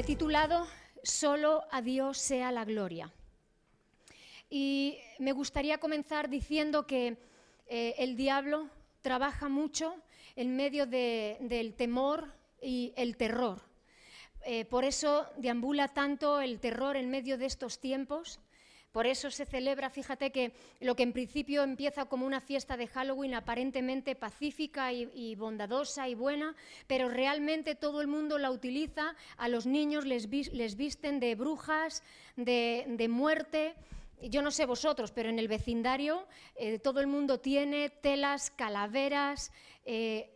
titulado Solo a Dios sea la gloria. Y me gustaría comenzar diciendo que el diablo trabaja mucho en medio del temor y el terror. Por eso deambula tanto el terror en medio de estos tiempos. Por eso se celebra, fíjate que lo que en principio empieza como una fiesta de Halloween aparentemente pacífica y bondadosa y buena, pero realmente todo el mundo la utiliza, a los niños les visten de brujas, de muerte. Yo no sé vosotros, pero en el vecindario todo el mundo tiene telas, calaveras,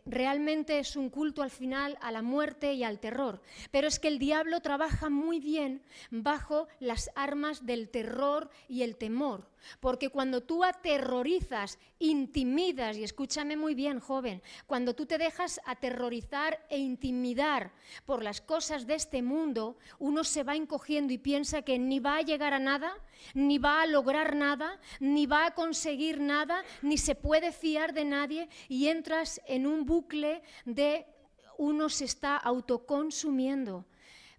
realmente es un culto al final a la muerte y al terror. Pero es que el diablo trabaja muy bien bajo las armas del terror y el temor. Porque cuando tú aterrorizas, intimidas, y escúchame muy bien, joven, cuando tú te dejas aterrorizar e intimidar por las cosas de este mundo, uno se va encogiendo y piensa que ni va a llegar a nada, ni va a lograr nada, ni va a conseguir nada, ni se puede fiar de nadie, y entras en un bucle de uno se está autoconsumiendo.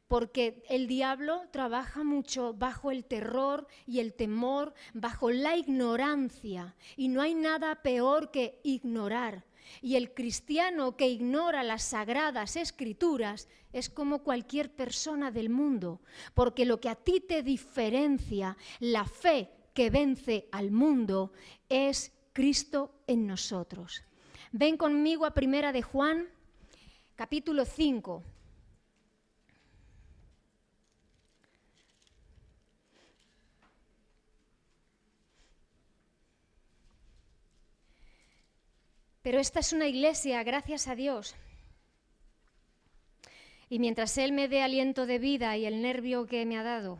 Porque el diablo trabaja mucho bajo el terror y el temor, bajo la ignorancia. Y no hay nada peor que ignorar. Y el cristiano que ignora las sagradas escrituras es como cualquier persona del mundo. Porque lo que a ti te diferencia, la fe que vence al mundo, es Cristo en nosotros. Ven conmigo a 1 de Juan, capítulo 5. Pero esta es una iglesia, gracias a Dios. Y mientras Él me dé aliento de vida y el nervio que me ha dado,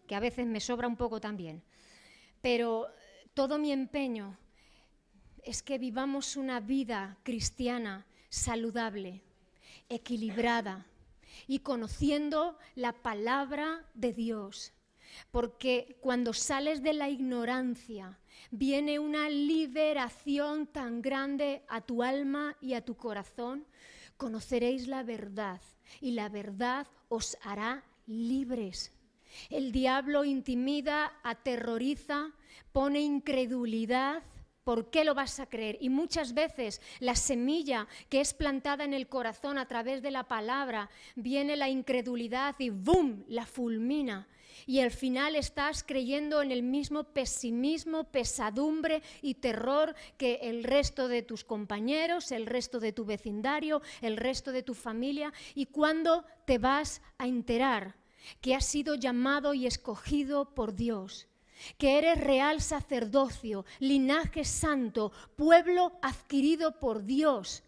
que a veces me sobra un poco también, pero todo mi empeño es que vivamos una vida cristiana saludable, equilibrada y conociendo la palabra de Dios. Porque cuando sales de la ignorancia, viene una liberación tan grande a tu alma y a tu corazón. Conoceréis la verdad y la verdad os hará libres. El diablo intimida, aterroriza, pone incredulidad. ¿Por qué lo vas a creer? Y muchas veces la semilla que es plantada en el corazón a través de la palabra, viene la incredulidad y ¡bum!, la fulmina. Y al final estás creyendo en el mismo pesimismo, pesadumbre y terror que el resto de tus compañeros, el resto de tu vecindario, el resto de tu familia. ¿Y cuándo te vas a enterar que has sido llamado y escogido por Dios? Que eres real sacerdocio, linaje santo, pueblo adquirido por Dios.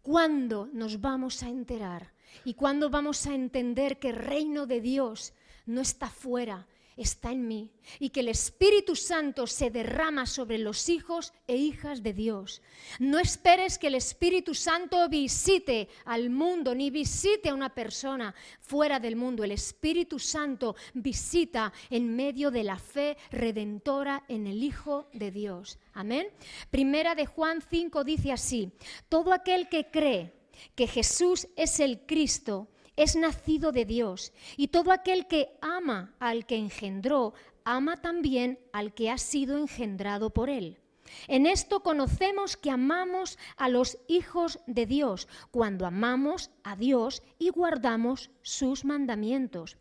¿Cuándo nos vamos a enterar? ¿Y cuándo vamos a entender que el reino de Dios no está fuera, está en mí? Y que el Espíritu Santo se derrama sobre los hijos e hijas de Dios. No esperes que el Espíritu Santo visite al mundo, ni visite a una persona fuera del mundo. El Espíritu Santo visita en medio de la fe redentora en el Hijo de Dios. Amén. 1 de Juan 5 dice así: todo aquel que cree que Jesús es el Cristo es nacido de Dios, y todo aquel que ama al que engendró, ama también al que ha sido engendrado por él. En esto conocemos que amamos a los hijos de Dios, cuando amamos a Dios y guardamos sus mandamientos.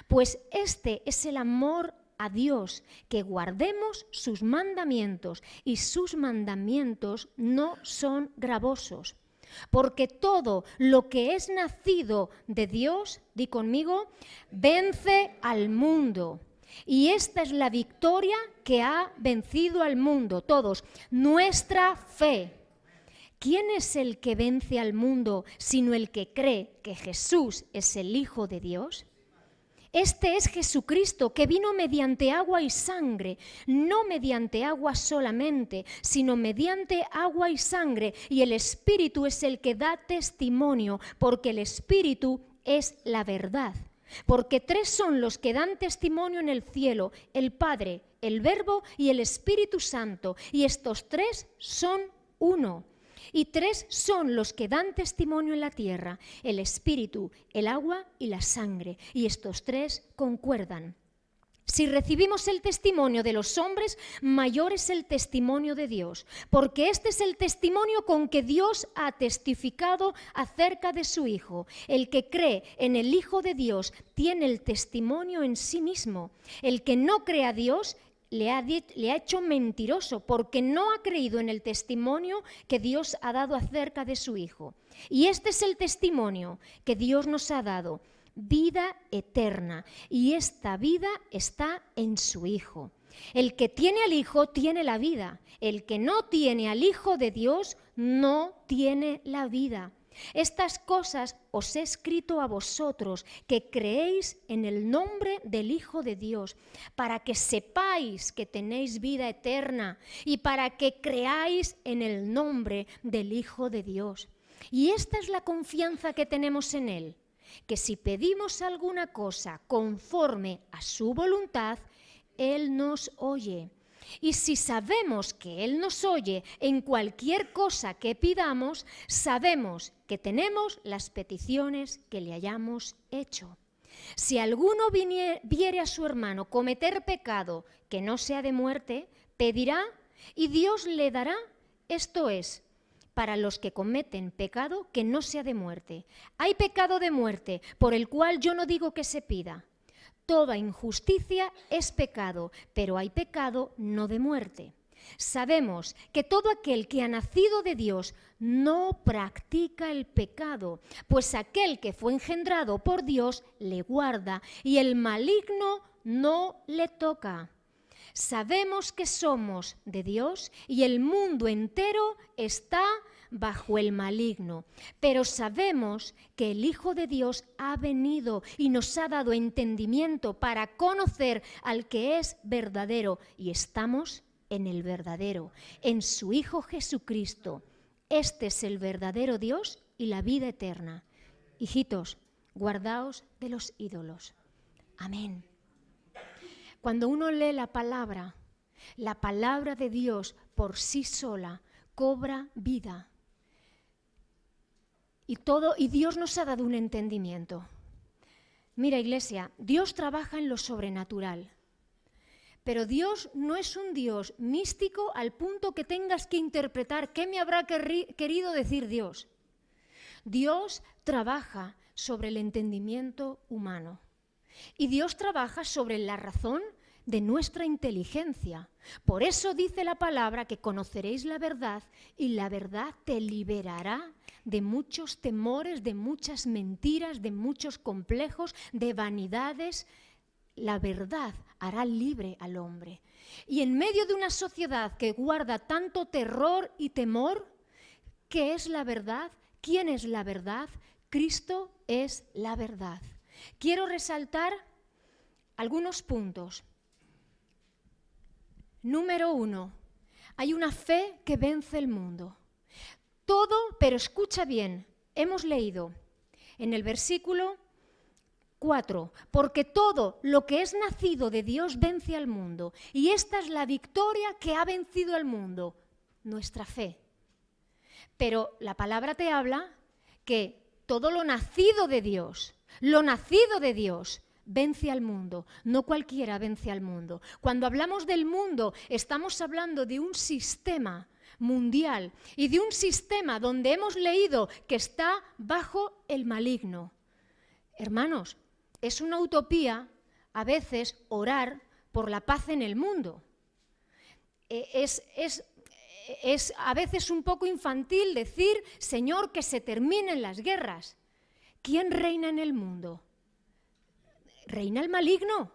Pues este es el amor a Dios, que guardemos sus mandamientos, y sus mandamientos no son gravosos. Porque todo lo que es nacido de Dios, di conmigo, vence al mundo. Y esta es la victoria que ha vencido al mundo. Todos, nuestra fe. ¿Quién es el que vence al mundo sino el que cree que Jesús es el Hijo de Dios? Este es Jesucristo, que vino mediante agua y sangre, no mediante agua solamente, sino mediante agua y sangre, y el Espíritu es el que da testimonio, porque el Espíritu es la verdad. Porque tres son los que dan testimonio en el cielo: el Padre, el Verbo y el Espíritu Santo, y estos tres son uno. Y 3 son los que dan testimonio en la tierra, el espíritu, el agua y la sangre. Y estos 3 concuerdan. Si recibimos el testimonio de los hombres, mayor es el testimonio de Dios, porque este es el testimonio con que Dios ha testificado acerca de su Hijo. El que cree en el Hijo de Dios tiene el testimonio en sí mismo. El que no cree a Dios le ha hecho mentiroso, porque no ha creído en el testimonio que Dios ha dado acerca de su Hijo. Y este es el testimonio que Dios nos ha dado: vida eterna, y esta vida está en su Hijo. El que tiene al Hijo tiene la vida. El que no tiene al Hijo de Dios no tiene la vida. Estas cosas os he escrito a vosotros, que creéis en el nombre del Hijo de Dios, para que sepáis que tenéis vida eterna y para que creáis en el nombre del Hijo de Dios. Y esta es la confianza que tenemos en Él, que si pedimos alguna cosa conforme a su voluntad, Él nos oye. Y si sabemos que Él nos oye en cualquier cosa que pidamos, sabemos que tenemos las peticiones que le hayamos hecho. Si alguno viere a su hermano cometer pecado que no sea de muerte, pedirá y Dios le dará. Esto es, para los que cometen pecado que no sea de muerte. Hay pecado de muerte, por el cual yo no digo que se pida. Toda injusticia es pecado, pero hay pecado no de muerte. Sabemos que todo aquel que ha nacido de Dios no practica el pecado, pues aquel que fue engendrado por Dios le guarda y el maligno no le toca. Sabemos que somos de Dios y el mundo entero está bajo el maligno, pero sabemos que el Hijo de Dios ha venido y nos ha dado entendimiento para conocer al que es verdadero, y estamos en el verdadero, en su Hijo Jesucristo. Este es el verdadero Dios y la vida eterna. Hijitos, guardaos de los ídolos. Amén. Cuando uno lee la palabra de Dios por sí sola cobra vida. Y Dios nos ha dado un entendimiento. Mira, iglesia, Dios trabaja en lo sobrenatural, pero Dios no es un Dios místico al punto que tengas que interpretar qué me habrá querido decir Dios. Dios trabaja sobre el entendimiento humano y Dios trabaja sobre la razón de nuestra inteligencia. Por eso dice la palabra que conoceréis la verdad y la verdad te liberará de muchos temores, de muchas mentiras, de muchos complejos, de vanidades. La verdad hará libre al hombre. Y en medio de una sociedad que guarda tanto terror y temor, ¿qué es la verdad? ¿Quién es la verdad? Cristo es la verdad. Quiero resaltar algunos puntos. Número 1, hay una fe que vence el mundo. Todo, pero escucha bien, hemos leído en el versículo 4, porque todo lo que es nacido de Dios vence al mundo. Y esta es la victoria que ha vencido al mundo, nuestra fe. Pero la palabra te habla que todo lo nacido de Dios vence al mundo. No cualquiera vence al mundo. Cuando hablamos del mundo, estamos hablando de un sistema mundial y de un sistema donde hemos leído que está bajo el maligno. Hermanos, es una utopía a veces orar por la paz en el mundo. Es a veces un poco infantil decir, Señor, que se terminen las guerras. ¿Quién reina en el mundo? Reina el maligno.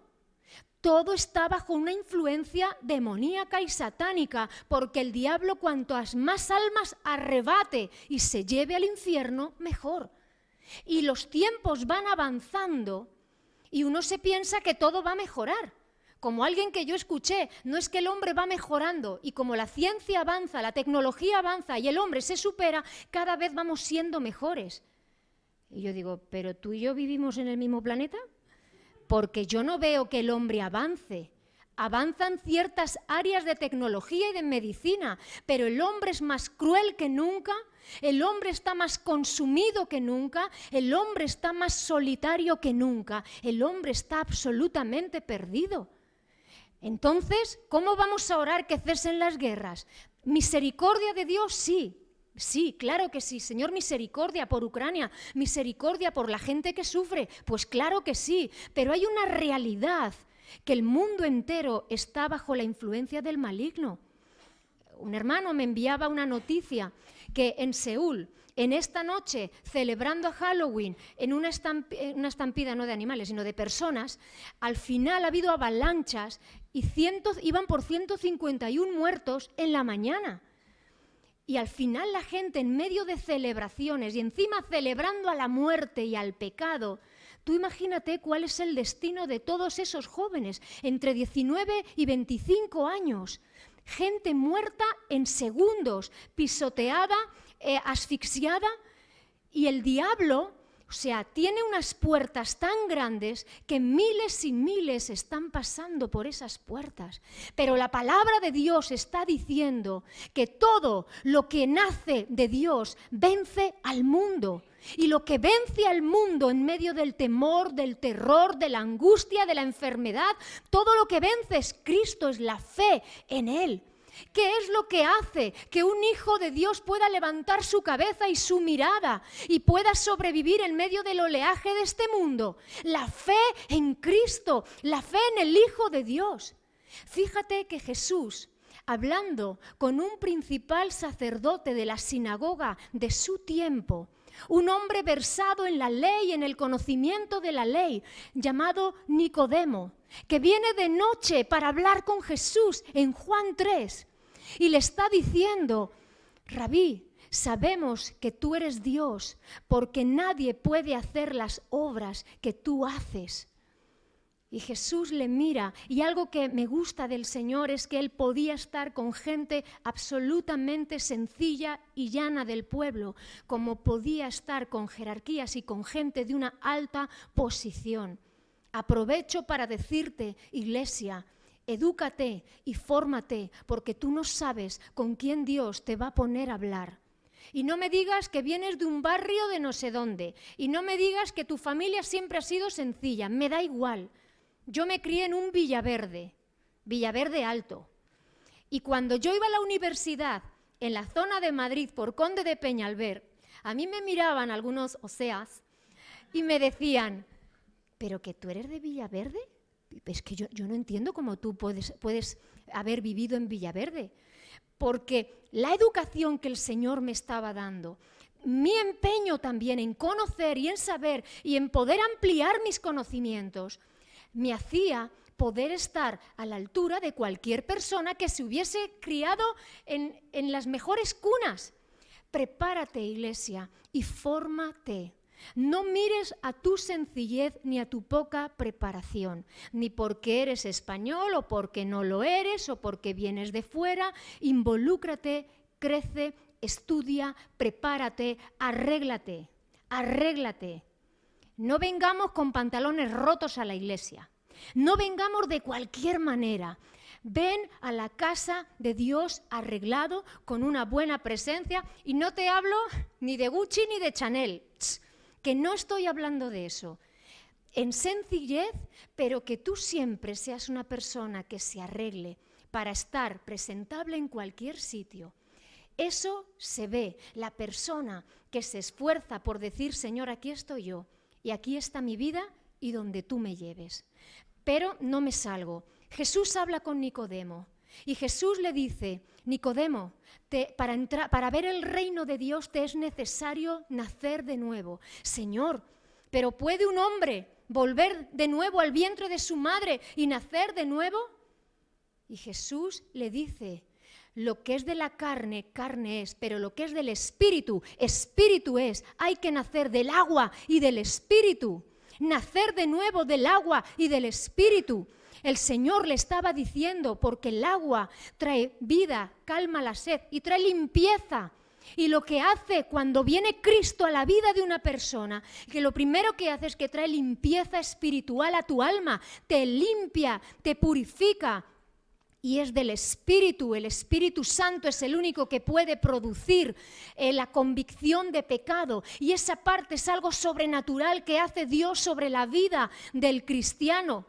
Todo está bajo una influencia demoníaca y satánica, porque el diablo cuantas más almas arrebate y se lleve al infierno, mejor. Y los tiempos van avanzando y uno se piensa que todo va a mejorar. Como alguien que yo escuché, no es que el hombre va mejorando y como la ciencia avanza, la tecnología avanza y el hombre se supera, cada vez vamos siendo mejores. Y yo digo, ¿pero tú y yo vivimos en el mismo planeta? Porque yo no veo que el hombre avance. Avanzan ciertas áreas de tecnología y de medicina, pero el hombre es más cruel que nunca, el hombre está más consumido que nunca, el hombre está más solitario que nunca, el hombre está absolutamente perdido. Entonces, ¿cómo vamos a orar que cesen las guerras? ¿Misericordia de Dios? Sí. Sí, claro que sí. Señor, misericordia por Ucrania, misericordia por la gente que sufre. Pues claro que sí, pero hay una realidad, que el mundo entero está bajo la influencia del maligno. Un hermano me enviaba una noticia que en Seúl, en esta noche, celebrando a Halloween, en una estampida no de animales, sino de personas, al final ha habido avalanchas y iban por 151 muertos en la mañana. Y al final la gente, en medio de celebraciones y encima celebrando a la muerte y al pecado, tú imagínate cuál es el destino de todos esos jóvenes, entre 19 y 25 años. Gente muerta en segundos, pisoteada, asfixiada, y el diablo, o sea, tiene unas puertas tan grandes que miles y miles están pasando por esas puertas. Pero la palabra de Dios está diciendo que todo lo que nace de Dios vence al mundo. Y lo que vence al mundo en medio del temor, del terror, de la angustia, de la enfermedad, todo lo que vence es Cristo, es la fe en Él. ¿Qué es lo que hace que un hijo de Dios pueda levantar su cabeza y su mirada y pueda sobrevivir en medio del oleaje de este mundo? La fe en Cristo, la fe en el Hijo de Dios. Fíjate que Jesús, hablando con un principal sacerdote de la sinagoga de su tiempo, un hombre versado en la ley, en el conocimiento de la ley, llamado Nicodemo, que viene de noche para hablar con Jesús en Juan 3, y le está diciendo: Rabí, sabemos que tú eres Dios, porque nadie puede hacer las obras que tú haces. Y Jesús le mira, y algo que me gusta del Señor es que Él podía estar con gente absolutamente sencilla y llana del pueblo, como podía estar con jerarquías y con gente de una alta posición. Aprovecho para decirte, iglesia, edúcate y fórmate, porque tú no sabes con quién Dios te va a poner a hablar. Y no me digas que vienes de un barrio de no sé dónde, y no me digas que tu familia siempre ha sido sencilla, me da igual. Yo me crié en un Villaverde Alto, y cuando yo iba a la universidad en la zona de Madrid por Conde de Peñalver, a mí me miraban algunos oseas y me decían: ¿pero que tú eres de Villaverde? Es que yo no entiendo cómo tú puedes haber vivido en Villaverde, porque la educación que el Señor me estaba dando, mi empeño también en conocer y en saber y en poder ampliar mis conocimientos, me hacía poder estar a la altura de cualquier persona que se hubiese criado en las mejores cunas. Prepárate, iglesia, y fórmate. No mires a tu sencillez ni a tu poca preparación, ni porque eres español o porque no lo eres o porque vienes de fuera. Involúcrate, crece, estudia, prepárate, arréglate. No vengamos con pantalones rotos a la iglesia. No vengamos de cualquier manera. Ven a la casa de Dios arreglado, con una buena presencia, y no te hablo ni de Gucci ni de Chanel, que no estoy hablando de eso. En sencillez, pero que tú siempre seas una persona que se arregle para estar presentable en cualquier sitio. Eso se ve, la persona que se esfuerza por decir: Señor, aquí estoy yo, y aquí está mi vida, y donde tú me lleves. Pero no me salgo. Jesús habla con Nicodemo, y Jesús le dice: Nicodemo, para ver el reino de Dios te es necesario nacer de nuevo. Señor, ¿pero puede un hombre volver de nuevo al vientre de su madre y nacer de nuevo? Y Jesús le dice: lo que es de la carne, carne es, pero lo que es del espíritu, espíritu es. Hay que nacer del agua y del espíritu. Nacer de nuevo del agua y del espíritu. El Señor le estaba diciendo, porque el agua trae vida, calma la sed y trae limpieza. Y lo que hace cuando viene Cristo a la vida de una persona, que lo primero que hace es que trae limpieza espiritual a tu alma, te limpia, te purifica. Y es del Espíritu, el Espíritu Santo es el único que puede producir la convicción de pecado. Y esa parte es algo sobrenatural que hace Dios sobre la vida del cristiano.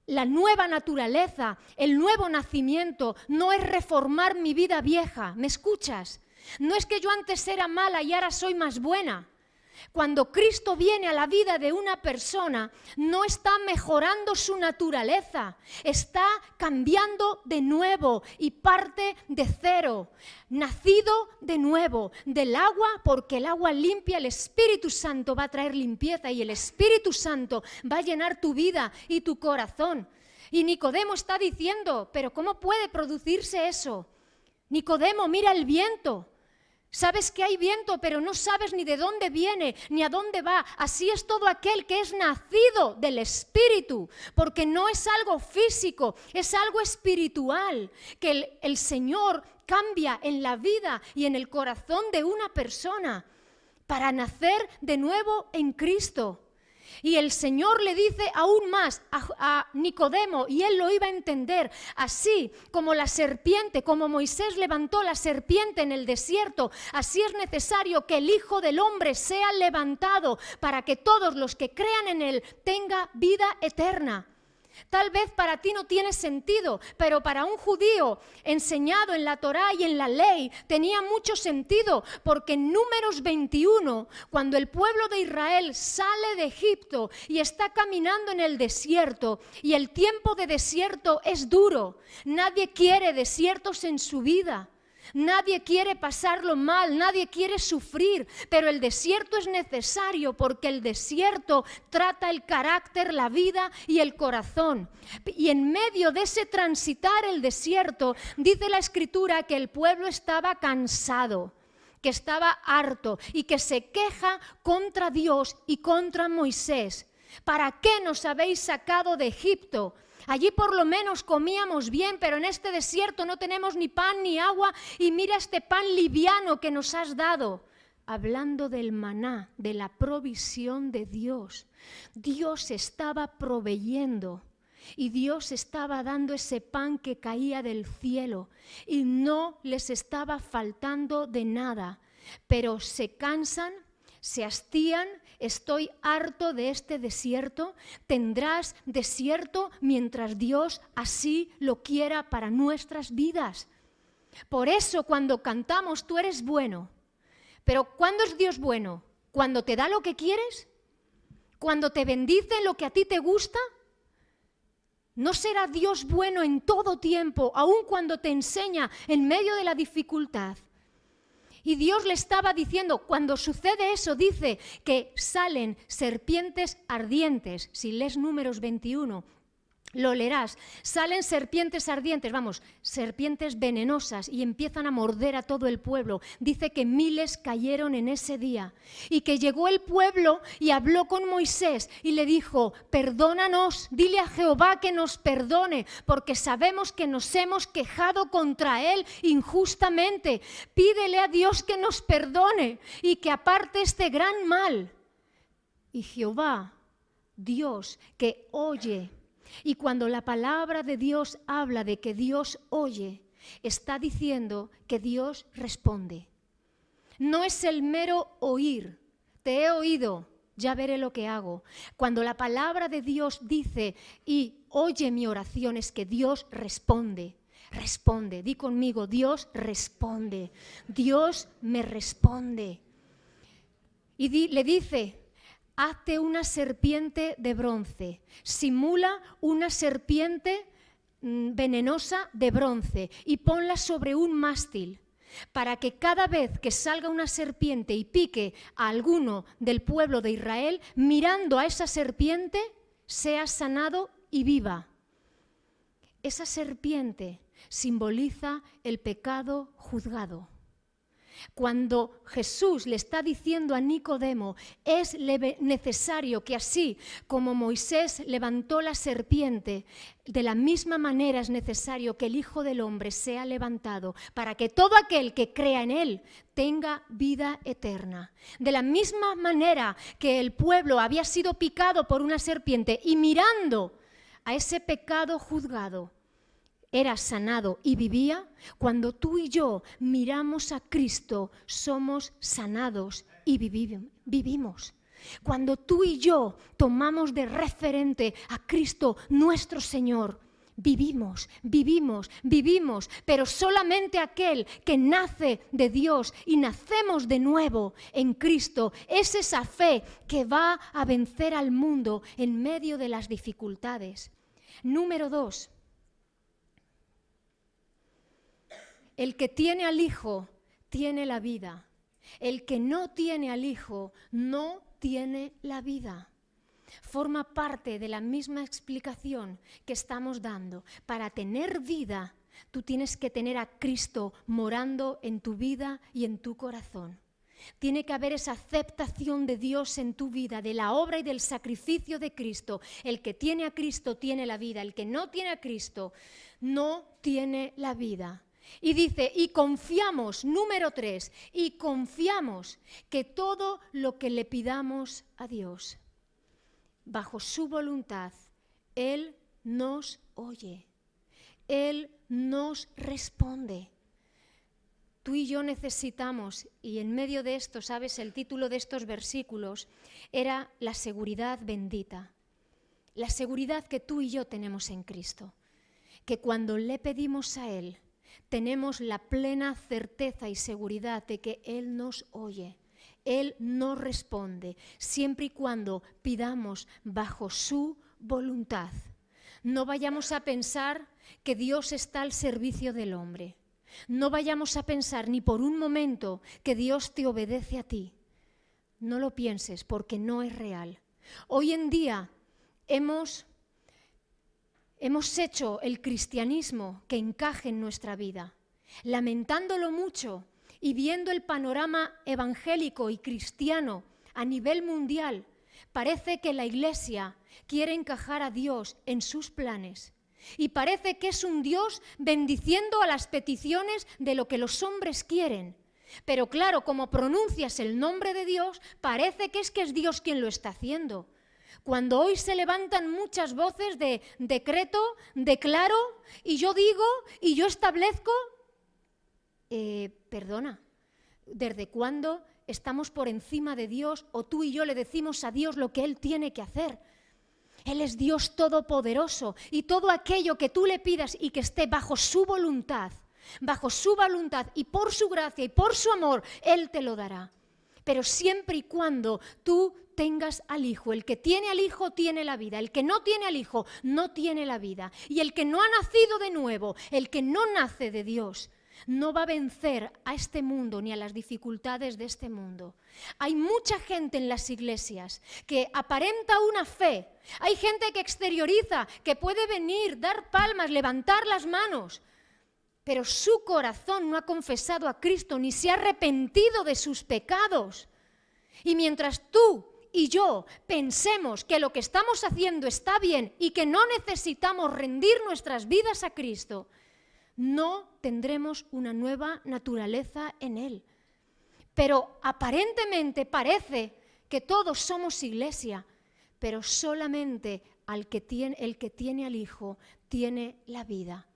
La nueva naturaleza, el nuevo nacimiento, no es reformar mi vida vieja. ¿Me escuchas? No es que yo antes era mala y ahora soy más buena. Cuando Cristo viene a la vida de una persona, no está mejorando su naturaleza, está cambiando de nuevo y parte de cero, nacido de nuevo del agua, porque el agua limpia, el Espíritu Santo va a traer limpieza y el Espíritu Santo va a llenar tu vida y tu corazón. Y Nicodemo está diciendo, ¿pero cómo puede producirse eso? Nicodemo, mira el viento. Sabes que hay viento, pero no sabes ni de dónde viene, ni a dónde va. Así es todo aquel que es nacido del Espíritu, porque no es algo físico, es algo espiritual, que el Señor cambia en la vida y en el corazón de una persona para nacer de nuevo en Cristo. Y el Señor le dice aún más a Nicodemo, y él lo iba a entender, así como la serpiente, como Moisés levantó la serpiente en el desierto, así es necesario que el Hijo del Hombre sea levantado para que todos los que crean en él tengan vida eterna. Tal vez para ti no tiene sentido, pero para un judío enseñado en la Torá y en la ley tenía mucho sentido, porque en Números 21, cuando el pueblo de Israel sale de Egipto y está caminando en el desierto, y el tiempo de desierto es duro, nadie quiere desiertos en su vida. Nadie quiere pasarlo mal, nadie quiere sufrir, pero el desierto es necesario porque el desierto trata el carácter, la vida y el corazón. Y en medio de ese transitar el desierto, dice la Escritura que el pueblo estaba cansado, que estaba harto y que se queja contra Dios y contra Moisés. ¿Para qué nos habéis sacado de Egipto? Allí por lo menos comíamos bien, pero en este desierto no tenemos ni pan ni agua, y mira este pan liviano que nos has dado. Hablando del maná, de la provisión de Dios. Dios estaba proveyendo y Dios estaba dando ese pan que caía del cielo y no les estaba faltando de nada, pero se cansan, se hastían. Estoy harto de este desierto. Tendrás desierto mientras Dios así lo quiera para nuestras vidas. Por eso cuando cantamos tú eres bueno. Pero ¿cuándo es Dios bueno? ¿Cuando te da lo que quieres? ¿Cuando te bendice lo que a ti te gusta? ¿No será Dios bueno en todo tiempo, aun cuando te enseña en medio de la dificultad? Y Dios le estaba diciendo, cuando sucede eso, dice que salen serpientes ardientes. Si lees Números 21, lo leerás. Salen serpientes ardientes, serpientes venenosas, y empiezan a morder a todo el pueblo. Dice que miles cayeron en ese día. Y que llegó el pueblo y habló con Moisés y le dijo, perdónanos, dile a Jehová que nos perdone, porque sabemos que nos hemos quejado contra él injustamente. Pídele a Dios que nos perdone y que aparte este gran mal. Y Jehová, Dios que oye. Y cuando la palabra de Dios habla de que Dios oye, está diciendo que Dios responde. No es el mero oír, te he oído, ya veré lo que hago. Cuando la palabra de Dios dice y oye mi oración, es que Dios responde. Responde, di conmigo, Dios responde. Dios me responde. Y le dice, hazte una serpiente de bronce, simula una serpiente venenosa de bronce y ponla sobre un mástil, para que cada vez que salga una serpiente y pique a alguno del pueblo de Israel, mirando a esa serpiente, sea sanado y viva. Esa serpiente simboliza el pecado juzgado. Cuando Jesús le está diciendo a Nicodemo, es necesario que así como Moisés levantó la serpiente, de la misma manera es necesario que el Hijo del Hombre sea levantado para que todo aquel que crea en él tenga vida eterna. De la misma manera que el pueblo había sido picado por una serpiente y mirando a ese pecado juzgado, era sanado y vivía, cuando tú y yo miramos a Cristo, somos sanados y vivimos. Cuando tú y yo tomamos de referente a Cristo nuestro Señor, vivimos, pero solamente aquel que nace de Dios y nacemos de nuevo en Cristo, es esa fe que va a vencer al mundo en medio de las dificultades. Número 2. El que tiene al Hijo tiene la vida. El que no tiene al Hijo no tiene la vida. Forma parte de la misma explicación que estamos dando. Para tener vida, tú tienes que tener a Cristo morando en tu vida y en tu corazón. Tiene que haber esa aceptación de Dios en tu vida, de la obra y del sacrificio de Cristo. El que tiene a Cristo tiene la vida. El que no tiene a Cristo no tiene la vida. Y dice, y confiamos, número 3, y confiamos que todo lo que le pidamos a Dios, bajo su voluntad, Él nos oye, Él nos responde. Tú y yo necesitamos, y en medio de esto, ¿sabes? El título de estos versículos era la seguridad bendita, la seguridad que tú y yo tenemos en Cristo, que cuando le pedimos a Él, tenemos la plena certeza y seguridad de que Él nos oye, Él nos responde, siempre y cuando pidamos bajo su voluntad. No vayamos a pensar que Dios está al servicio del hombre. No vayamos a pensar ni por un momento que Dios te obedece a ti. No lo pienses porque no es real. Hoy en día hemos hecho el cristianismo que encaje en nuestra vida, lamentándolo mucho y viendo el panorama evangélico y cristiano a nivel mundial. Parece que la Iglesia quiere encajar a Dios en sus planes y parece que es un Dios bendiciendo a las peticiones de lo que los hombres quieren. Pero claro, como pronuncias el nombre de Dios, parece que es Dios quien lo está haciendo. Cuando hoy se levantan muchas voces de decreto, declaro, y yo digo, y yo establezco, perdona, ¿desde cuándo estamos por encima de Dios o tú y yo le decimos a Dios lo que Él tiene que hacer? Él es Dios todopoderoso y todo aquello que tú le pidas y que esté bajo su voluntad y por su gracia y por su amor, Él te lo dará. Pero siempre y cuando tú tengas al Hijo. El que tiene al Hijo tiene la vida. El que no tiene al Hijo no tiene la vida. Y el que no ha nacido de nuevo, el que no nace de Dios, no va a vencer a este mundo ni a las dificultades de este mundo. Hay mucha gente en las iglesias que aparenta una fe. Hay gente que exterioriza, que puede venir, dar palmas, levantar las manos, pero su corazón no ha confesado a Cristo ni se ha arrepentido de sus pecados. Y mientras tú y yo pensemos que lo que estamos haciendo está bien y que no necesitamos rendir nuestras vidas a Cristo, no tendremos una nueva naturaleza en Él. Pero aparentemente parece que todos somos iglesia, pero solamente el que tiene al Hijo tiene la vida.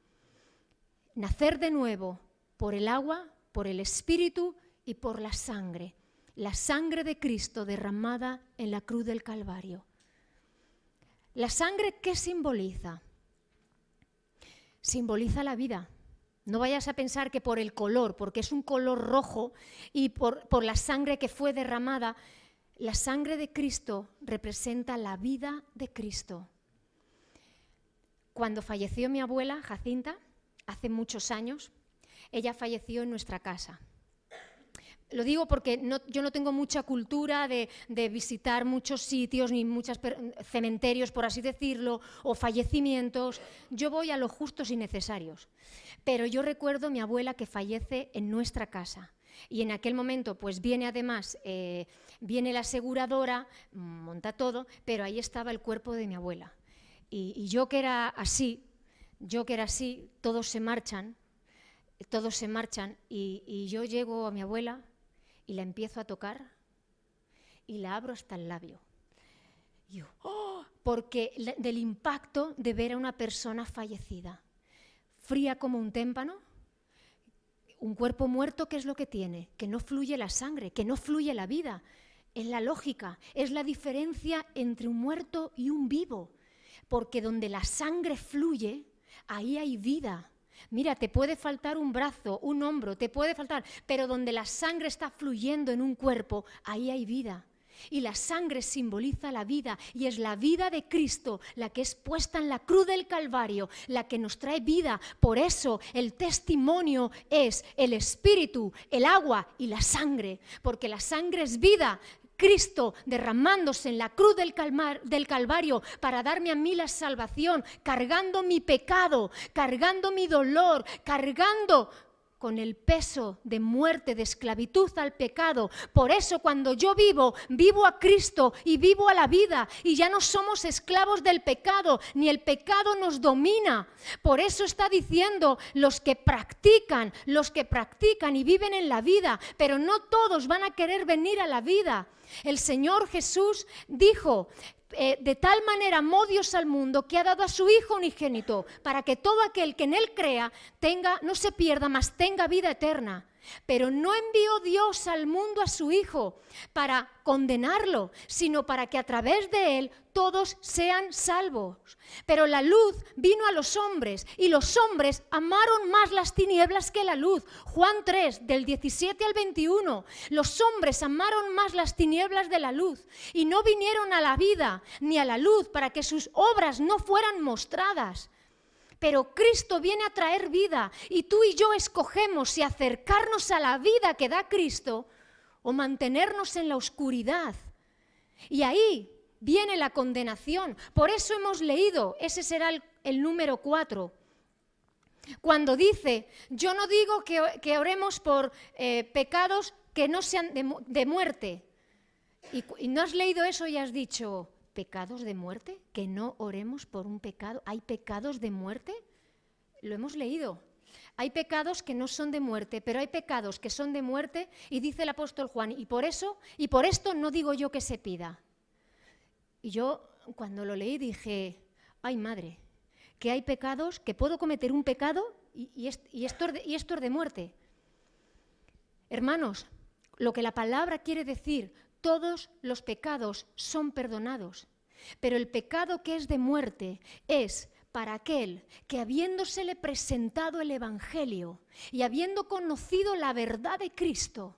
Nacer de nuevo por el agua, por el Espíritu y por la sangre de Cristo derramada en la cruz del Calvario. ¿La sangre qué simboliza? Simboliza la vida. No vayas a pensar que por el color, porque es un color rojo, y por la sangre que fue derramada. La sangre de Cristo representa la vida de Cristo. Cuando falleció mi abuela, Jacinta, hace muchos años, ella falleció en nuestra casa. Lo digo porque yo no tengo mucha cultura de visitar muchos sitios ni muchos cementerios, por así decirlo, o fallecimientos. Yo voy a los justos y necesarios. Pero yo recuerdo a mi abuela que fallece en nuestra casa. Y en aquel momento pues viene además, viene la aseguradora, monta todo, pero ahí estaba el cuerpo de mi abuela. Y yo que era así, todos se marchan y yo llego a mi abuela y la empiezo a tocar y la abro hasta el labio. Y yo, ¡oh! Porque del impacto de ver a una persona fallecida, fría como un témpano, un cuerpo muerto, ¿qué es lo que tiene? Que no fluye la sangre, que no fluye la vida. Es la lógica, es la diferencia entre un muerto y un vivo. Porque donde la sangre fluye, ahí hay vida. Mira, te puede faltar un brazo, un hombro, te puede faltar, pero donde la sangre está fluyendo en un cuerpo, ahí hay vida. Y la sangre simboliza la vida, y es la vida de Cristo la que es puesta en la cruz del Calvario, la que nos trae vida. Por eso el testimonio es el Espíritu, el agua y la sangre, porque la sangre es vida. Cristo derramándose en la cruz del Calvario para darme a mí la salvación, cargando mi pecado, cargando mi dolor, cargando con el peso de muerte, de esclavitud al pecado. Por eso cuando yo vivo, vivo a Cristo y vivo a la vida, y ya no somos esclavos del pecado, ni el pecado nos domina. Por eso está diciendo los que practican y viven en la vida, pero no todos van a querer venir a la vida. El Señor Jesús dijo: de tal manera amó Dios al mundo que ha dado a su Hijo unigénito, para que todo aquel que en Él crea no se pierda, mas tenga vida eterna. Pero no envió Dios al mundo a su Hijo para condenarlo, sino para que a través de Él todos sean salvos. Pero la luz vino a los hombres, y los hombres amaron más las tinieblas que la luz. Juan 3, del 17 al 21. Los hombres amaron más las tinieblas de la luz, y no vinieron a la vida ni a la luz para que sus obras no fueran mostradas. Pero Cristo viene a traer vida, y tú y yo escogemos si acercarnos a la vida que da Cristo o mantenernos en la oscuridad. Y ahí viene la condenación. Por eso hemos leído, ese será el número 4. Cuando dice: yo no digo que oremos por pecados que no sean de muerte. Y no has leído eso y has dicho: ¿pecados de muerte? ¿Que no oremos por un pecado? ¿Hay pecados de muerte? Lo hemos leído. Hay pecados que no son de muerte, pero hay pecados que son de muerte, y dice el apóstol Juan: y por esto no digo yo que se pida. Y yo cuando lo leí dije: ay madre, que hay pecados, que puedo cometer un pecado y esto es de muerte. Hermanos, lo que la palabra quiere decir: todos los pecados son perdonados, pero el pecado que es de muerte es para aquel que, habiéndosele presentado el Evangelio y habiendo conocido la verdad de Cristo,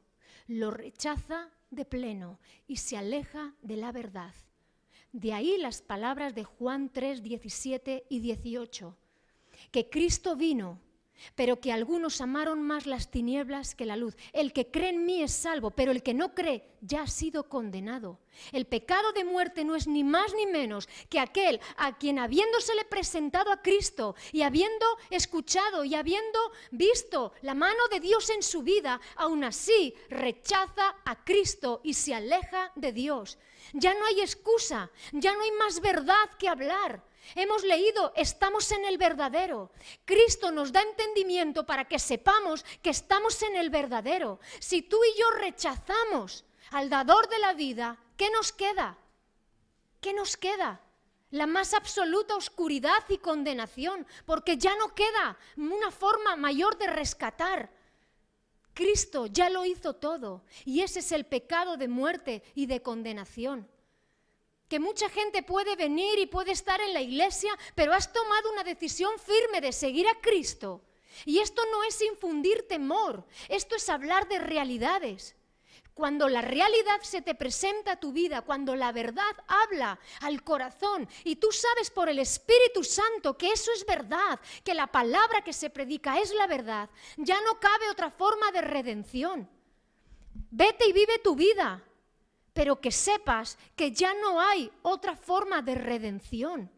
lo rechaza de pleno y se aleja de la verdad. De ahí las palabras de Juan 3, 17 y 18, que Cristo vino, pero que algunos amaron más las tinieblas que la luz. El que cree en mí es salvo, pero el que no cree ya ha sido condenado. El pecado de muerte no es ni más ni menos que aquel a quien, habiéndosele presentado a Cristo y habiendo escuchado y habiendo visto la mano de Dios en su vida, aún así rechaza a Cristo y se aleja de Dios. Ya no hay excusa, ya no hay más verdad que hablar. Hemos leído: estamos en el verdadero. Cristo nos da entendimiento para que sepamos que estamos en el verdadero. Si tú y yo rechazamos al dador de la vida, ¿qué nos queda? ¿Qué nos queda? La más absoluta oscuridad y condenación, porque ya no queda una forma mayor de rescatar. Cristo ya lo hizo todo, y ese es el pecado de muerte y de condenación. Que mucha gente puede venir y puede estar en la iglesia, pero has tomado una decisión firme de seguir a Cristo. Y esto no es infundir temor, esto es hablar de realidades. Cuando la realidad se te presenta a tu vida, cuando la verdad habla al corazón y tú sabes por el Espíritu Santo que eso es verdad, que la palabra que se predica es la verdad, ya no cabe otra forma de redención. Vete y vive tu vida, pero que sepas que ya no hay otra forma de redención.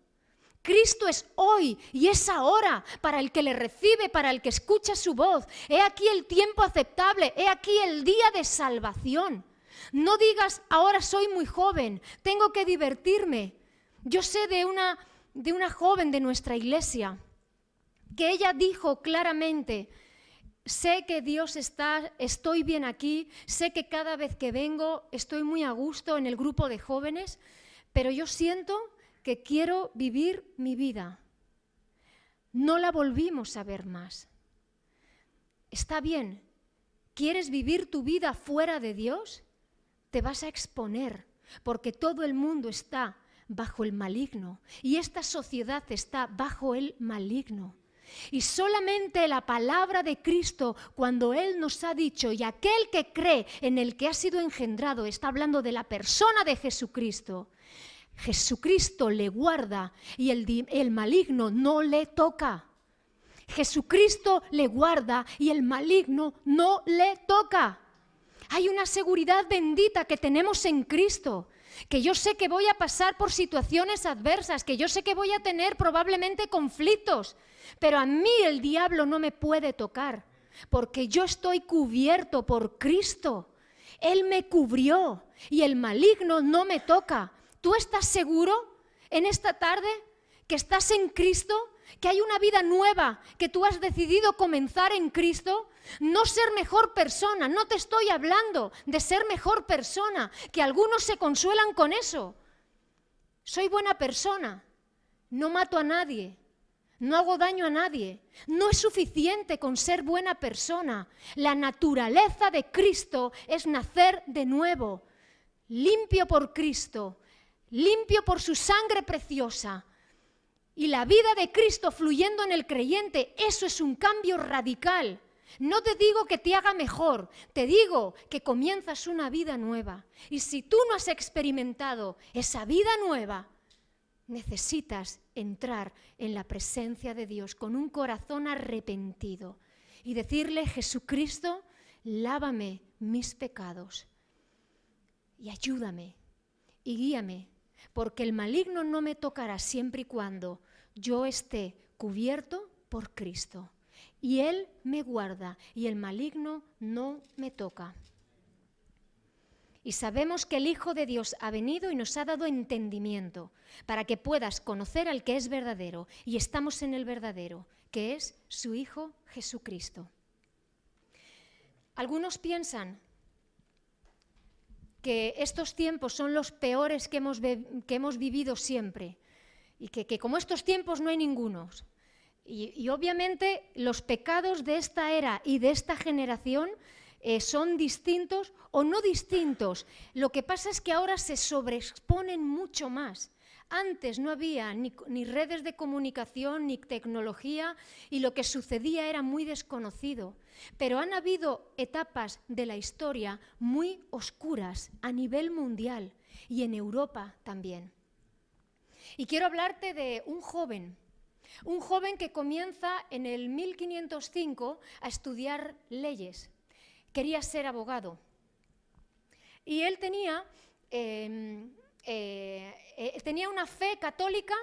Cristo es hoy y es ahora para el que le recibe, para el que escucha su voz. He aquí el tiempo aceptable, he aquí el día de salvación. No digas, ahora soy muy joven, tengo que divertirme. Yo sé de una joven de nuestra iglesia que ella dijo claramente: sé que Dios está, estoy bien aquí, sé que cada vez que vengo estoy muy a gusto en el grupo de jóvenes, pero yo siento que quiero vivir mi vida. No la volvimos a ver más. Está bien, ¿quieres vivir tu vida fuera de Dios? Te vas a exponer, porque todo el mundo está bajo el maligno y esta sociedad está bajo el maligno. Y solamente la palabra de Cristo, cuando Él nos ha dicho, y aquel que cree en el que ha sido engendrado, está hablando de la persona de Jesucristo. Jesucristo le guarda y el maligno no le toca. Jesucristo le guarda y el maligno no le toca. Hay una seguridad bendita que tenemos en Cristo, que yo sé que voy a pasar por situaciones adversas, que yo sé que voy a tener probablemente conflictos, pero a mí el diablo no me puede tocar, porque yo estoy cubierto por Cristo. Él me cubrió y el maligno no me toca. ¿Tú estás seguro en esta tarde que estás en Cristo? Que hay una vida nueva que tú has decidido comenzar en Cristo. No ser mejor persona, no te estoy hablando de ser mejor persona, que algunos se consuelan con eso. Soy buena persona, no mato a nadie, no hago daño a nadie. No es suficiente con ser buena persona. La naturaleza de Cristo es nacer de nuevo, limpio por Cristo, limpio por su sangre preciosa. Y la vida de Cristo fluyendo en el creyente, eso es un cambio radical. No te digo que te haga mejor, te digo que comienzas una vida nueva. Y si tú no has experimentado esa vida nueva, necesitas entrar en la presencia de Dios con un corazón arrepentido y decirle: Jesucristo, lávame mis pecados y ayúdame y guíame, porque el maligno no me tocará siempre y cuando yo esté cubierto por Cristo. Y Él me guarda y el maligno no me toca. Y sabemos que el Hijo de Dios ha venido y nos ha dado entendimiento para que puedas conocer al que es verdadero. Y estamos en el verdadero, que es su Hijo Jesucristo. Algunos piensan que estos tiempos son los peores que hemos vivido siempre y que como estos tiempos no hay ningunos. Y obviamente los pecados de esta era y de esta generación son distintos o no distintos. Lo que pasa es que ahora se sobreexponen mucho más. Antes no había ni redes de comunicación ni tecnología y lo que sucedía era muy desconocido. Pero han habido etapas de la historia muy oscuras a nivel mundial y en Europa también. Y quiero hablarte de un joven que comienza en el 1505 a estudiar leyes. Quería ser abogado. Y él tenía una fe católica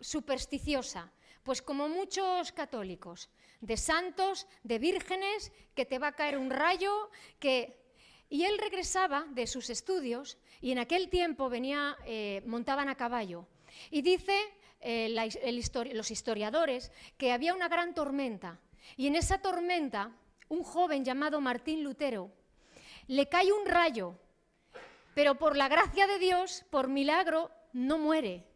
supersticiosa, pues como muchos católicos, de santos, de vírgenes, que te va a caer un rayo, Y él regresaba de sus estudios y en aquel tiempo montaban a caballo. Y dice los historiadores que había una gran tormenta y en esa tormenta un joven llamado Martín Lutero le cae un rayo, pero por la gracia de Dios, por milagro, no muere.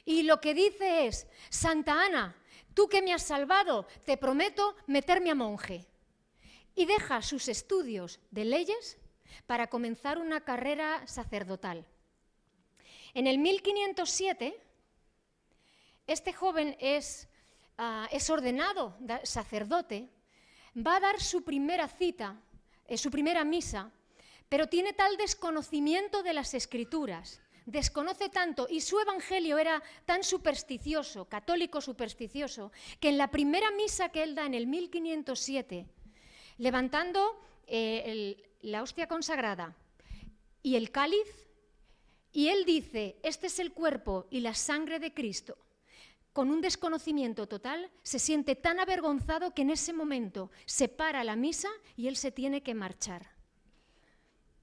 Y lo que dice es: Santa Ana, tú que me has salvado, te prometo meterme a monje. Y deja sus estudios de leyes para comenzar una carrera sacerdotal. En el 1507, este joven es ordenado sacerdote, va a dar su primera cita, su primera misa, pero tiene tal desconocimiento de las Escrituras, desconoce tanto y su evangelio era tan supersticioso, católico supersticioso, que en la primera misa que él da en el 1507, levantando la hostia consagrada y el cáliz, y él dice: este es el cuerpo y la sangre de Cristo, con un desconocimiento total, se siente tan avergonzado que en ese momento se para la misa y él se tiene que marchar.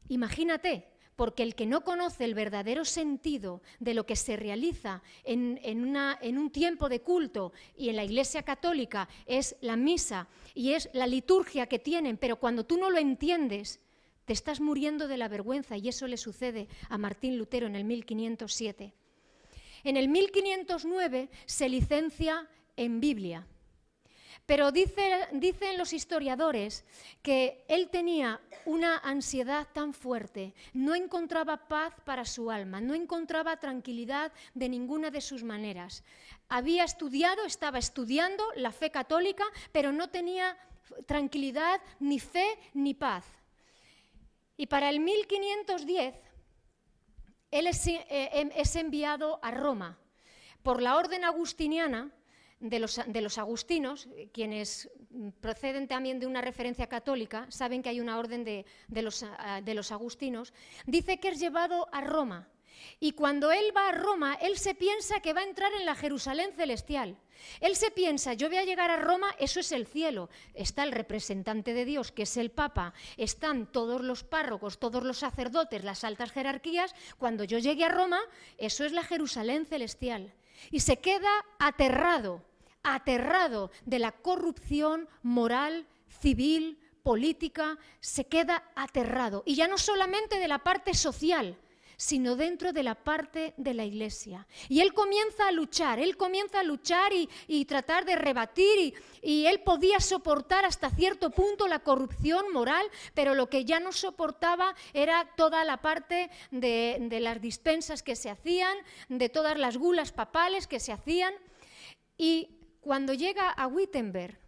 Imagínate, porque el que no conoce el verdadero sentido de lo que se realiza en un tiempo de culto, y en la Iglesia Católica es la misa y es la liturgia que tienen, pero cuando tú no lo entiendes, te estás muriendo de la vergüenza, y eso le sucede a Martín Lutero en el 1507. En el 1509 se licencia en Biblia, pero dicen los historiadores que él tenía una ansiedad tan fuerte, no encontraba paz para su alma, no encontraba tranquilidad de ninguna de sus maneras. Había estudiado, estaba estudiando la fe católica, pero no tenía tranquilidad, ni fe, ni paz. Y para el 1510, él es enviado a Roma por la orden agustiniana de los agustinos. Quienes proceden también de una referencia católica saben que hay una orden de los agustinos. Dice que es llevado a Roma. Y cuando él va a Roma, él se piensa que va a entrar en la Jerusalén celestial. Él se piensa, yo voy a llegar a Roma, eso es el cielo. Está el representante de Dios, que es el Papa, están todos los párrocos, todos los sacerdotes, las altas jerarquías. Cuando yo llegue a Roma, eso es la Jerusalén celestial. Y se queda aterrado de la corrupción moral, civil, política, se queda aterrado. Y ya no solamente de la parte social, sino dentro de la parte de la Iglesia. Y él comienza a luchar y tratar de rebatir, y él podía soportar hasta cierto punto la corrupción moral, pero lo que ya no soportaba era toda la parte de las dispensas que se hacían, de todas las gulas papales que se hacían. Y cuando llega a Wittenberg,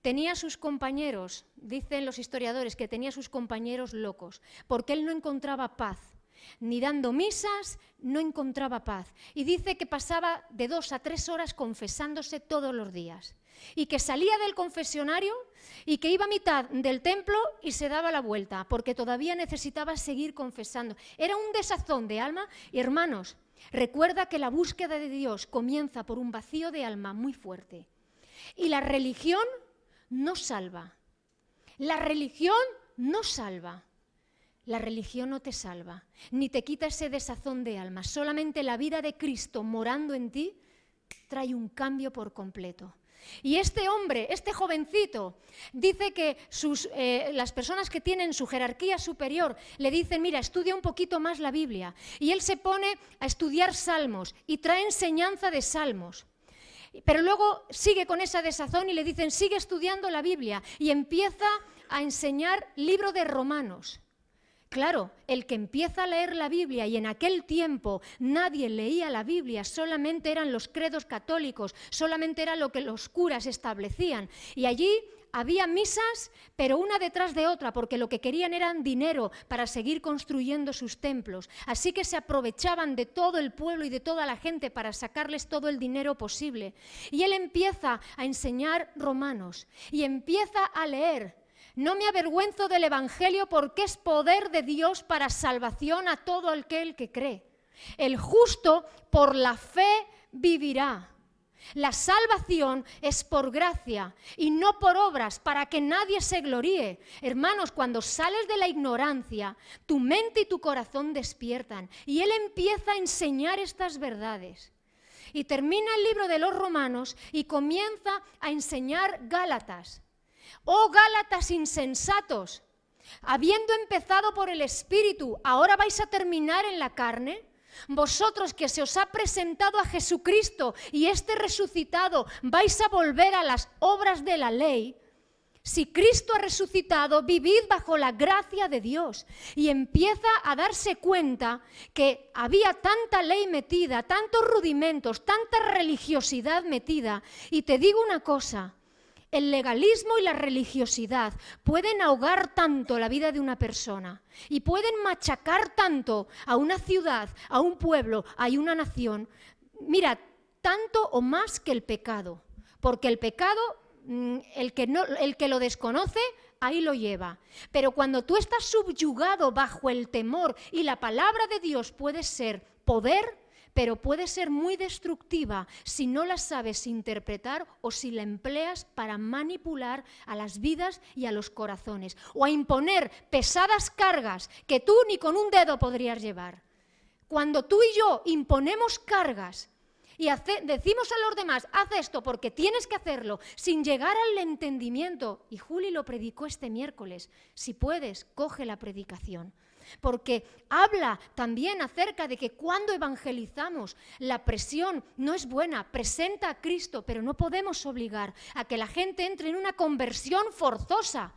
tenía sus compañeros, dicen los historiadores, que tenía sus compañeros locos, porque él no encontraba paz. Ni dando misas, no encontraba paz. Y dice que pasaba de 2 a 3 horas confesándose todos los días. Y que salía del confesionario y que iba a mitad del templo y se daba la vuelta, porque todavía necesitaba seguir confesando. Era un desazón de alma. Y hermanos, recuerda que la búsqueda de Dios comienza por un vacío de alma muy fuerte. Y la religión no salva. La religión no salva. La religión no te salva, ni te quita ese desazón de alma. Solamente la vida de Cristo morando en ti trae un cambio por completo. Y este hombre, este jovencito, dice que las personas que tienen su jerarquía superior le dicen, mira, estudia un poquito más la Biblia. Y él se pone a estudiar salmos y trae enseñanza de salmos. Pero luego sigue con esa desazón y le dicen, sigue estudiando la Biblia. Y empieza a enseñar libro de Romanos. Claro, el que empieza a leer la Biblia, y en aquel tiempo nadie leía la Biblia, solamente eran los credos católicos, solamente era lo que los curas establecían. Y allí había misas, pero una detrás de otra, porque lo que querían eran dinero para seguir construyendo sus templos. Así que se aprovechaban de todo el pueblo y de toda la gente para sacarles todo el dinero posible. Y él empieza a enseñar Romanos y empieza a leer. No me avergüenzo del Evangelio porque es poder de Dios para salvación a todo aquel que cree. El justo por la fe vivirá. La salvación es por gracia y no por obras, para que nadie se gloríe. Hermanos, cuando sales de la ignorancia, tu mente y tu corazón despiertan. Y él empieza a enseñar estas verdades. Y termina el libro de los Romanos y comienza a enseñar Gálatas. Oh Gálatas insensatos, habiendo empezado por el Espíritu, ¿ahora vais a terminar en la carne? Vosotros que se os ha presentado a Jesucristo y este resucitado, ¿vais a volver a las obras de la ley? Si Cristo ha resucitado, vivid bajo la gracia de Dios. Y empieza a darse cuenta que había tanta ley metida, tantos rudimentos, tanta religiosidad metida. Y te digo una cosa, el legalismo y la religiosidad pueden ahogar tanto la vida de una persona y pueden machacar tanto a una ciudad, a un pueblo, a una nación. Mira, tanto o más que el pecado, porque el pecado, el que lo desconoce, ahí lo lleva. Pero cuando tú estás subyugado bajo el temor y la palabra de Dios puede ser poder, pero puede ser muy destructiva si no la sabes interpretar o si la empleas para manipular a las vidas y a los corazones, o a imponer pesadas cargas que tú ni con un dedo podrías llevar. Cuando tú y yo imponemos cargas y decimos a los demás, haz esto porque tienes que hacerlo, sin llegar al entendimiento, y Juli lo predicó este miércoles, si puedes, coge la predicación, porque habla también acerca de que cuando evangelizamos, la presión no es buena, presenta a Cristo, pero no podemos obligar a que la gente entre en una conversión forzosa.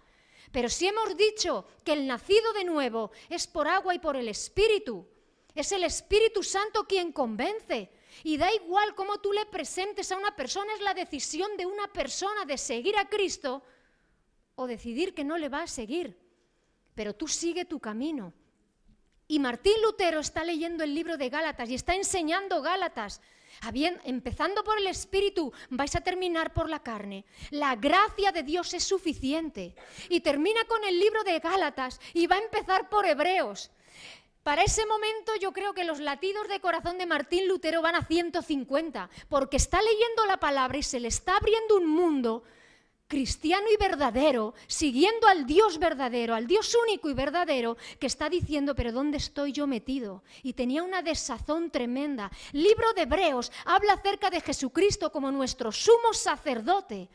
Pero si hemos dicho que el nacido de nuevo es por agua y por el Espíritu, es el Espíritu Santo quien convence. Y da igual cómo tú le presentes a una persona, es la decisión de una persona de seguir a Cristo o decidir que no le va a seguir. Pero tú sigue tu camino. Y Martín Lutero está leyendo el libro de Gálatas y está enseñando Gálatas. Empezando por el Espíritu, vais a terminar por la carne. La gracia de Dios es suficiente. Y termina con el libro de Gálatas y va a empezar por Hebreos. Para ese momento yo creo que los latidos de corazón de Martín Lutero van a 150, porque está leyendo la palabra y se le está abriendo un mundo cristiano y verdadero, siguiendo al Dios verdadero, al Dios único y verdadero, que está diciendo, pero ¿dónde estoy yo metido? Y tenía una desazón tremenda. Libro de Hebreos habla acerca de Jesucristo como nuestro sumo sacerdote.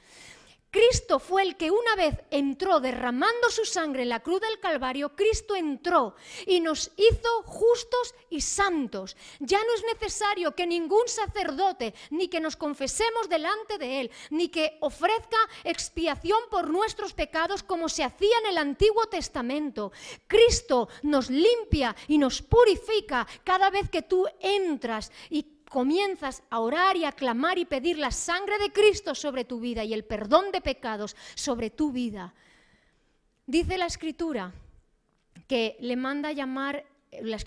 Cristo fue el que una vez entró derramando su sangre en la cruz del Calvario. Cristo entró y nos hizo justos y santos. Ya no es necesario que ningún sacerdote, ni que nos confesemos delante de Él, ni que ofrezca expiación por nuestros pecados como se hacía en el Antiguo Testamento. Cristo nos limpia y nos purifica cada vez que tú entras y comienzas a orar y a clamar y pedir la sangre de Cristo sobre tu vida y el perdón de pecados sobre tu vida. Dice la Escritura que le manda llamar, la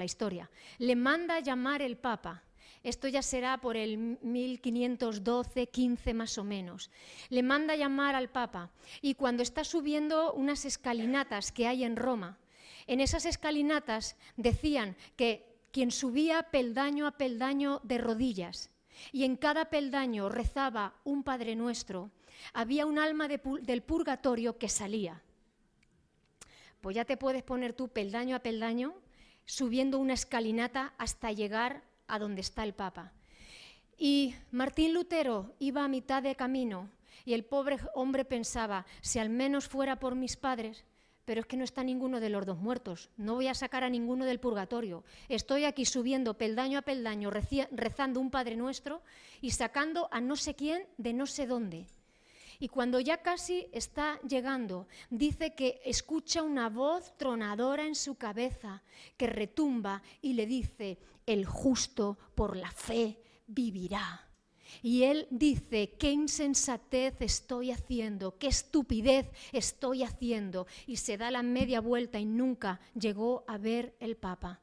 historia, le manda llamar el Papa. Esto ya será por el 1512, 15 más o menos. Le manda llamar al Papa y cuando está subiendo unas escalinatas que hay en Roma, en esas escalinatas decían que quien subía peldaño a peldaño de rodillas y en cada peldaño rezaba un Padre Nuestro, había un alma del purgatorio que salía. Pues ya te puedes poner tú peldaño a peldaño subiendo una escalinata hasta llegar a donde está el Papa. Y Martín Lutero iba a mitad de camino y el pobre hombre pensaba, si al menos fuera por mis padres. Pero es que no está ninguno de los dos muertos, no voy a sacar a ninguno del purgatorio. Estoy aquí subiendo peldaño a peldaño, rezando un Padre Nuestro y sacando a no sé quién de no sé dónde. Y cuando ya casi está llegando, dice que escucha una voz tronadora en su cabeza que retumba y le dice, el justo por la fe vivirá. Y él dice, qué insensatez estoy haciendo, qué estupidez estoy haciendo. Y se da la media vuelta y nunca llegó a ver el Papa.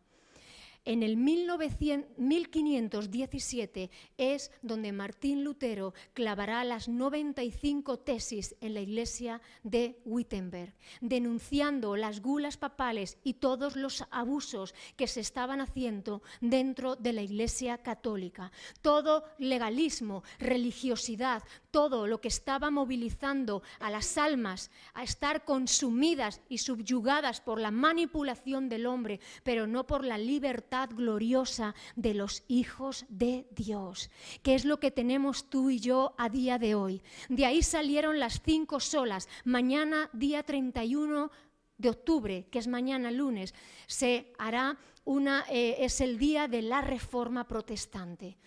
En el 1517 es donde Martín Lutero clavará las 95 tesis en la iglesia de Wittenberg, denunciando las gulas papales y todos los abusos que se estaban haciendo dentro de la iglesia católica. Todo legalismo, religiosidad, todo lo que estaba movilizando a las almas a estar consumidas y subyugadas por la manipulación del hombre, pero no por la libertad gloriosa de los hijos de Dios, que es lo que tenemos tú y yo a día de hoy. De ahí salieron las 5 solas. Mañana, día 31 de octubre, que es mañana lunes, se hará es el día de la Reforma Protestante.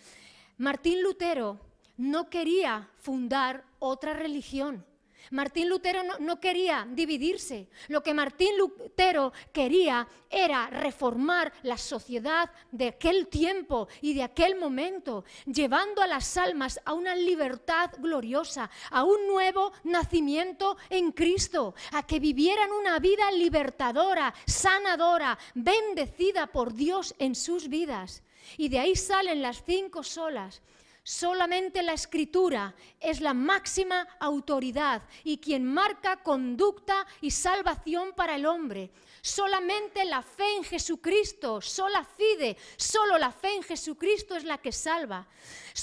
Martín Lutero no quería fundar otra religión. Martín Lutero no quería dividirse. Lo que Martín Lutero quería era reformar la sociedad de aquel tiempo y de aquel momento, llevando a las almas a una libertad gloriosa, a un nuevo nacimiento en Cristo, a que vivieran una vida libertadora, sanadora, bendecida por Dios en sus vidas. Y de ahí salen las 5 solas. Solamente la Escritura es la máxima autoridad y quien marca conducta y salvación para el hombre. Solamente la fe en Jesucristo, sola fide, solo la fe en Jesucristo es la que salva.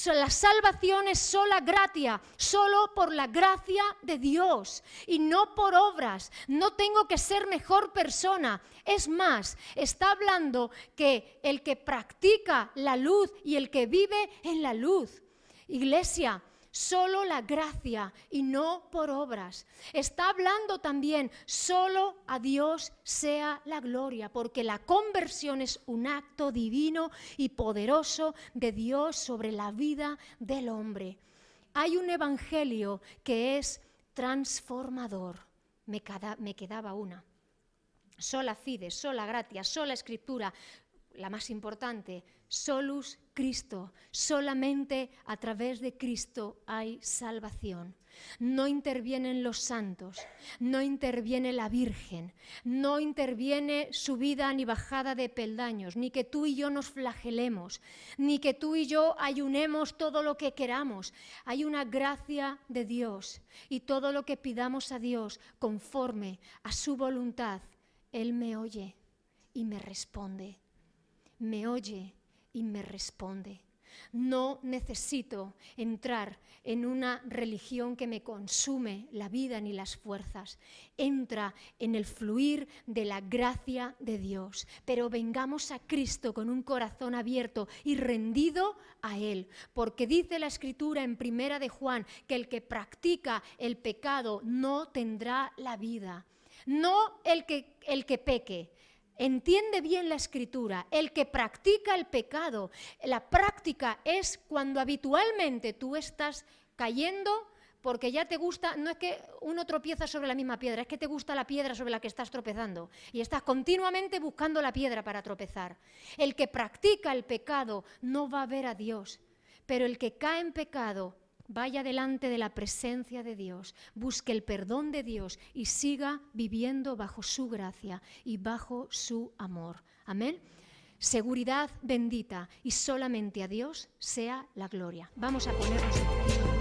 La salvación es sola gratia, solo por la gracia de Dios y no por obras. No tengo que ser mejor persona. Es más, está hablando que el que practica la luz y el que vive en la luz. Iglesia, solo la gracia y no por obras. Está hablando también, solo a Dios sea la gloria, porque la conversión es un acto divino y poderoso de Dios sobre la vida del hombre. Hay un evangelio que es transformador. Me quedaba una. Sola fide, sola gratia, sola escritura, la más importante, solus Cristo. Solamente a través de Cristo hay salvación. No intervienen los santos, no interviene la Virgen, no interviene subida ni bajada de peldaños, ni que tú y yo nos flagelemos, ni que tú y yo ayunemos todo lo que queramos. Hay una gracia de Dios y todo lo que pidamos a Dios conforme a su voluntad, Él me oye y me responde. Me oye y me responde. No necesito entrar en una religión que me consume la vida ni las fuerzas. Entra en el fluir de la gracia de Dios. Pero vengamos a Cristo con un corazón abierto y rendido a Él. Porque dice la Escritura en 1 de Juan que el que practica el pecado no tendrá la vida. No el que peque. Entiende bien la Escritura, el que practica el pecado. La práctica es cuando habitualmente tú estás cayendo porque ya te gusta, no es que uno tropieza sobre la misma piedra, es que te gusta la piedra sobre la que estás tropezando y estás continuamente buscando la piedra para tropezar. El que practica el pecado no va a ver a Dios, pero el que cae en pecado vaya delante de la presencia de Dios, busque el perdón de Dios y siga viviendo bajo su gracia y bajo su amor. Amén. Seguridad bendita y solamente a Dios sea la gloria. Vamos a ponernos en pie.